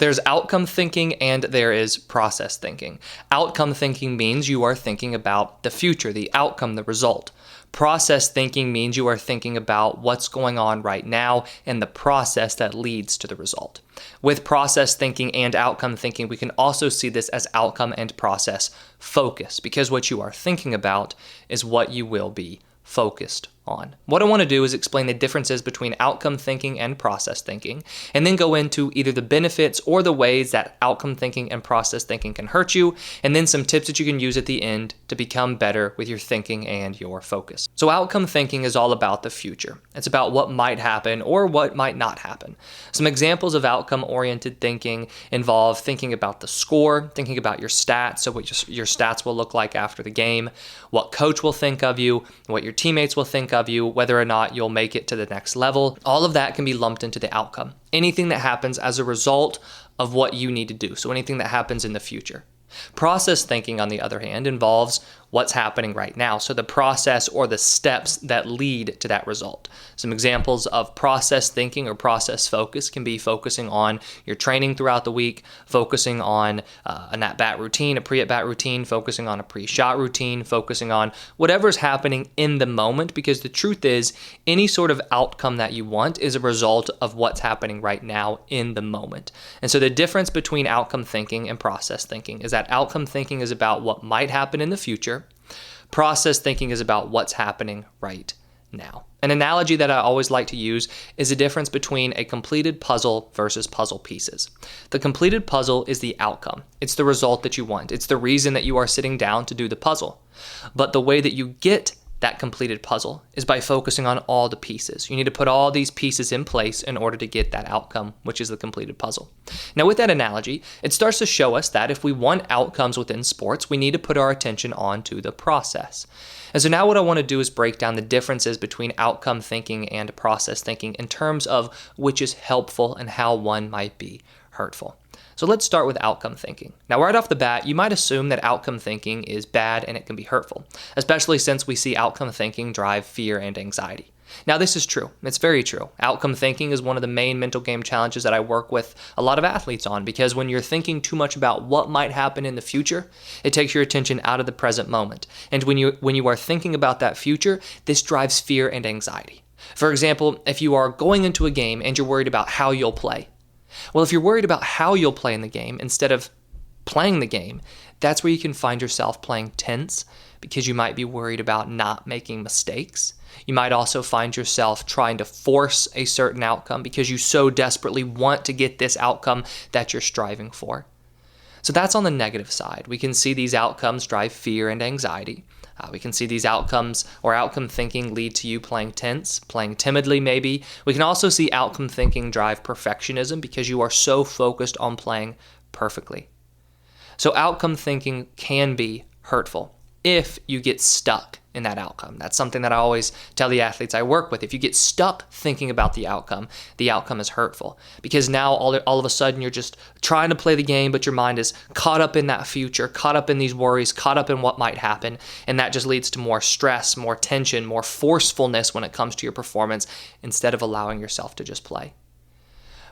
There's outcome thinking and there is process thinking. Outcome thinking means you are thinking about the future, the outcome, the result. Process thinking means you are thinking about what's going on right now and the process that leads to the result. With process thinking and outcome thinking, we can also see this as outcome and process focus, because what you are thinking about is what you will be focused on. What I want to do is explain the differences between outcome thinking and process thinking, and then go into either the benefits or the ways that outcome thinking and process thinking can hurt you, and then some tips that you can use at the end to become better with your thinking and your focus. So outcome thinking is all about the future. It's about what might happen or what might not happen. Some examples of outcome-oriented thinking involve thinking about the score, thinking about your stats, so what your stats will look like after the game, what coach will think of you, what your teammates will think of you, whether or not you'll make it to the next level. All of that can be lumped into the outcome. Anything that happens as a result of what you need to do. So anything that happens in the future. Process thinking, on the other hand, involves what's happening right now. So the process or the steps that lead to that result. Some examples of process thinking or process focus can be focusing on your training throughout the week, focusing on an at-bat routine, a pre-at-bat routine, focusing on a pre-shot routine, focusing on whatever's happening in the moment, because the truth is any sort of outcome that you want is a result of what's happening right now in the moment. And so the difference between outcome thinking and process thinking is that outcome thinking is about what might happen in the future. Process thinking is about what's happening right now. An analogy that I always like to use is the difference between a completed puzzle versus puzzle pieces. The completed puzzle is the outcome. It's the result that you want. It's the reason that you are sitting down to do the puzzle. But the way that you get that completed puzzle is by focusing on all the pieces. You need to put all these pieces in place in order to get that outcome, which is the completed puzzle. Now, with that analogy, it starts to show us that if we want outcomes within sports, we need to put our attention onto the process. And so now what I want to do is break down the differences between outcome thinking and process thinking in terms of which is helpful and how one might be hurtful. So let's start with outcome thinking. Now, right off the bat, you might assume that outcome thinking is bad and it can be hurtful, especially since we see outcome thinking drive fear and anxiety. Now, this is true. It's very true. Outcome thinking is one of the main mental game challenges that I work with a lot of athletes on, because when you're thinking too much about what might happen in the future, it takes your attention out of the present moment. And when you are thinking about that future, this drives fear and anxiety. For example, if you are going into a game and you're worried about how you'll play, well, if you're worried about how you'll play in the game instead of playing the game, that's where you can find yourself playing tense, because you might be worried about not making mistakes. You might also find yourself trying to force a certain outcome because you so desperately want to get this outcome that you're striving for. So that's on the negative side. We can see these outcomes drive fear and anxiety. We can see these outcomes or outcome thinking lead to you playing tense, playing timidly maybe. We can also see outcome thinking drive perfectionism because you are so focused on playing perfectly. So outcome thinking can be hurtful if you get stuck in that outcome. That's something that I always tell the athletes I work with. If you get stuck thinking about the outcome is hurtful, because now all of a sudden you're just trying to play the game, but your mind is caught up in that future, caught up in these worries, caught up in what might happen, and that just leads to more stress, more tension, more forcefulness when it comes to your performance, instead of allowing yourself to just play.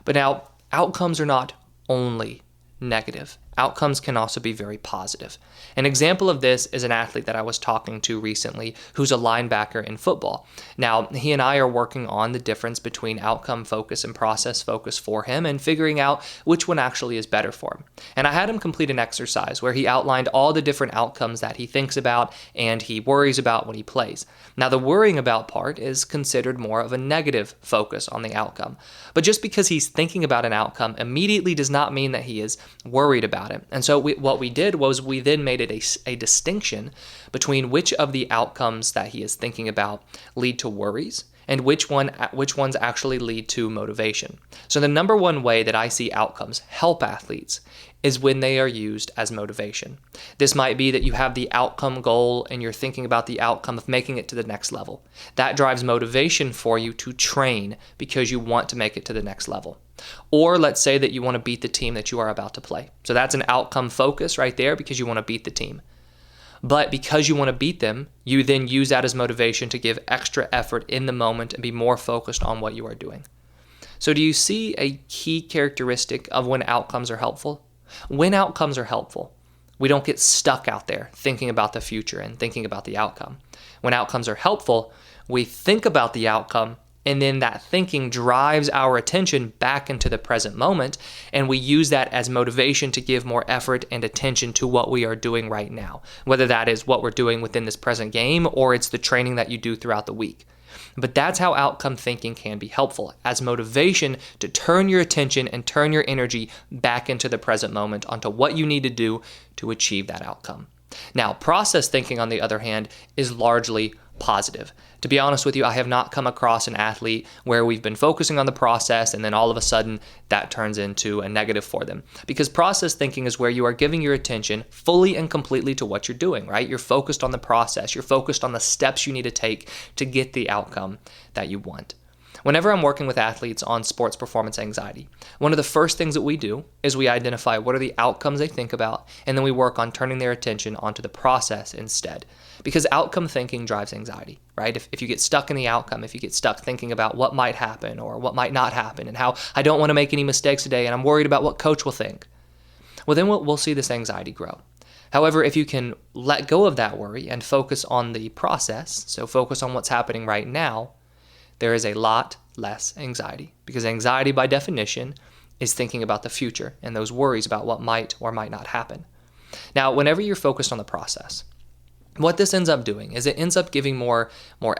But now, outcomes are not only negative. Outcomes can also be very positive. An example of this is an athlete that I was talking to recently who's a linebacker in football. Now, he and I are working on the difference between outcome focus and process focus for him and figuring out which one actually is better for him. And I had him complete an exercise where he outlined all the different outcomes that he thinks about and he worries about when he plays. Now, the worrying about part is considered more of a negative focus on the outcome. But just because he's thinking about an outcome immediately does not mean that he is worried about it. And so what we did was we then made it a distinction between which of the outcomes that he is thinking about lead to worries and which ones actually lead to motivation. So the number one way that I see outcomes help athletes is when they are used as motivation. This might be that you have the outcome goal and you're thinking about the outcome of making it to the next level. That drives motivation for you to train because you want to make it to the next level. Or let's say that you want to beat the team that you are about to play. So that's an outcome focus right there because you want to beat the team. But because you want to beat them, you then use that as motivation to give extra effort in the moment and be more focused on what you are doing. So do you see a key characteristic of when outcomes are helpful? When outcomes are helpful, we don't get stuck out there thinking about the future and thinking about the outcome. When outcomes are helpful, we think about the outcome, and then that thinking drives our attention back into the present moment, and we use that as motivation to give more effort and attention to what we are doing right now, whether that is what we're doing within this present game or it's the training that you do throughout the week. But that's how outcome thinking can be helpful, as motivation to turn your attention and turn your energy back into the present moment onto what you need to do to achieve that outcome. Now, process thinking, on the other hand, is largely positive. To be honest with you, I have not come across an athlete where we've been focusing on the process and then all of a sudden that turns into a negative for them. Because process thinking is where you are giving your attention fully and completely to what you're doing, right? You're focused on the process. You're focused on the steps you need to take to get the outcome that you want. Whenever I'm working with athletes on sports performance anxiety, one of the first things that we do is we identify what are the outcomes they think about, and then we work on turning their attention onto the process instead. Because outcome thinking drives anxiety, right? If you get stuck in the outcome, if you get stuck thinking about what might happen or what might not happen and how I don't want to make any mistakes today and I'm worried about what coach will think, well, then we'll see this anxiety grow. However, if you can let go of that worry and focus on the process, so focus on what's happening right now, there is a lot less anxiety, because anxiety by definition is thinking about the future and those worries about what might or might not happen. Now, whenever you're focused on the process, what this ends up doing is it ends up giving more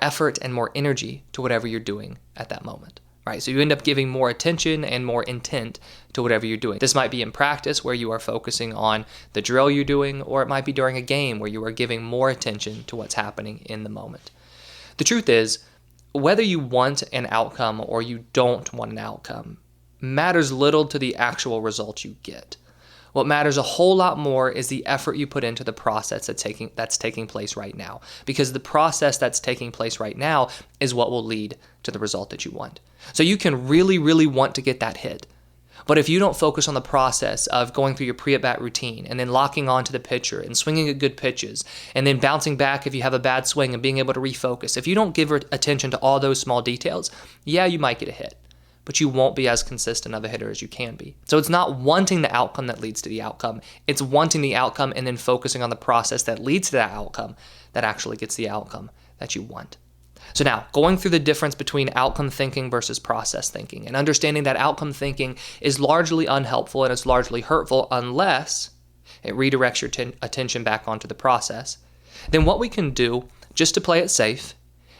effort and more energy to whatever you're doing at that moment, right? So you end up giving more attention and more intent to whatever you're doing. This might be in practice where you are focusing on the drill you're doing, or it might be during a game where you are giving more attention to what's happening in the moment. The truth is, whether you want an outcome or you don't want an outcome matters little to the actual result you get. What matters a whole lot more is the effort you put into the process that's taking place right now, because the process that's taking place right now is what will lead to the result that you want. So you can really, really want to get that hit. But if you don't focus on the process of going through your pre-at-bat routine and then locking onto the pitcher and swinging at good pitches and then bouncing back if you have a bad swing and being able to refocus, if you don't give attention to all those small details, yeah, you might get a hit, but you won't be as consistent of a hitter as you can be. So it's not wanting the outcome that leads to the outcome. It's wanting the outcome and then focusing on the process that leads to that outcome that actually gets the outcome that you want. So now, going through the difference between outcome thinking versus process thinking, and understanding that outcome thinking is largely unhelpful and it's largely hurtful unless it redirects your attention back onto the process, then what we can do, just to play it safe,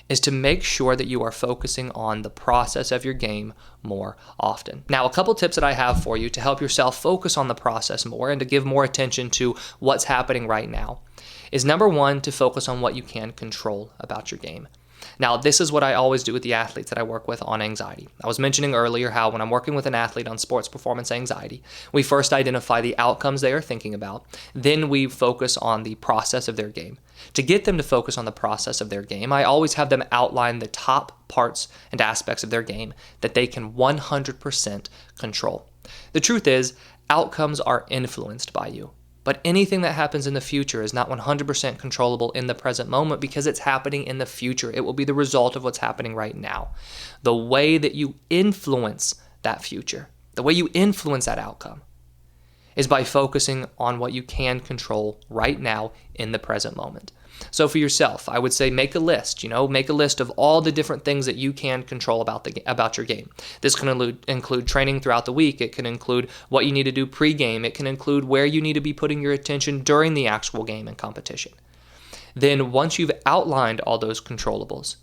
is to make sure that you are focusing on the process of your game more often. Now, a couple tips that I have for you to help yourself focus on the process more and to give more attention to what's happening right now is, number one, to focus on what you can control about your game. Now, this is what I always do with the athletes that I work with on anxiety. I was mentioning earlier how when I'm working with an athlete on sports performance anxiety, we first identify the outcomes they are thinking about, then we focus on the process of their game. To get them to focus on the process of their game, I always have them outline the top parts and aspects of their game that they can 100% control. The truth is, outcomes are influenced by you. But anything that happens in the future is not 100% controllable in the present moment because it's happening in the future. It will be the result of what's happening right now. The way that you influence that future, the way you influence that outcome, is by focusing on what you can control right now in the present moment. So for yourself, I would say make a list, make a list of all the different things that you can control about your game. This can include training throughout the week. It can include what you need to do pre-game. It can include where you need to be putting your attention during the actual game and competition. Then once you've outlined all those controllables,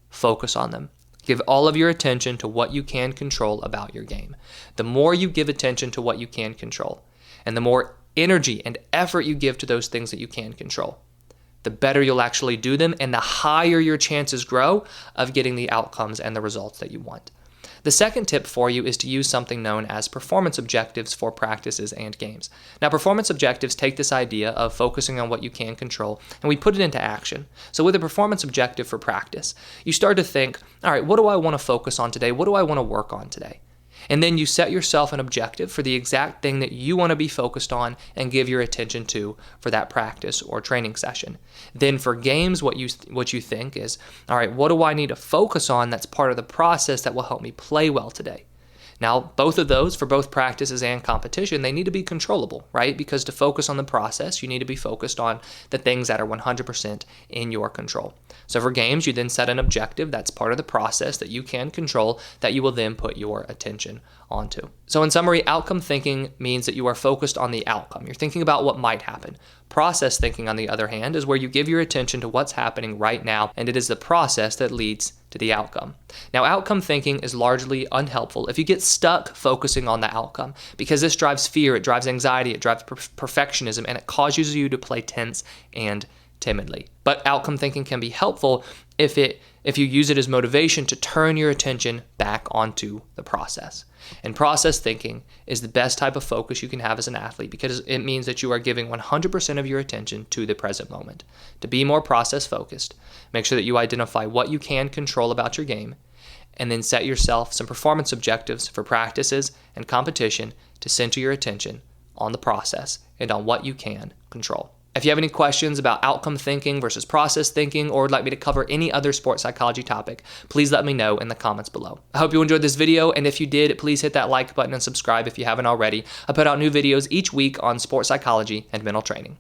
focus on them. Give all of your attention to what you can control about your game. The more you give attention to what you can control, and the more energy and effort you give to those things that you can control, the better you'll actually do them and the higher your chances grow of getting the outcomes and the results that you want. The second tip for you is to use something known as performance objectives for practices and games. Now, performance objectives take this idea of focusing on what you can control and we put it into action. So with a performance objective for practice, you start to think, all right, what do I want to focus on today? What do I want to work on today? And then you set yourself an objective for the exact thing that you want to be focused on and give your attention to for that practice or training session. Then for games, what you think is, all right, what do I need to focus on that's part of the process that will help me play well today? Now, both of those, for both practices and competition, they need to be controllable, right? Because to focus on the process, you need to be focused on the things that are 100% in your control. So for games, you then set an objective that's part of the process that you can control that you will then put your attention onto. So in summary, outcome thinking means that you are focused on the outcome. You're thinking about what might happen. Process thinking, on the other hand, is where you give your attention to what's happening right now, and it is the process that leads to the outcome. Now, outcome thinking is largely unhelpful if you get stuck focusing on the outcome, because this drives fear, it drives anxiety, it drives perfectionism, and it causes you to play tense and timidly. But outcome thinking can be helpful if you use it as motivation to turn your attention back onto the process. And process thinking is the best type of focus you can have as an athlete, because it means that you are giving 100% of your attention to the present moment. To be more process focused, make sure that you identify what you can control about your game, and then set yourself some performance objectives for practices and competition to center your attention on the process and on what you can control. If you have any questions about outcome thinking versus process thinking, or would like me to cover any other sports psychology topic, please let me know in the comments below. I hope you enjoyed this video, and if you did, please hit that like button and subscribe if you haven't already. I put out new videos each week on sports psychology and mental training.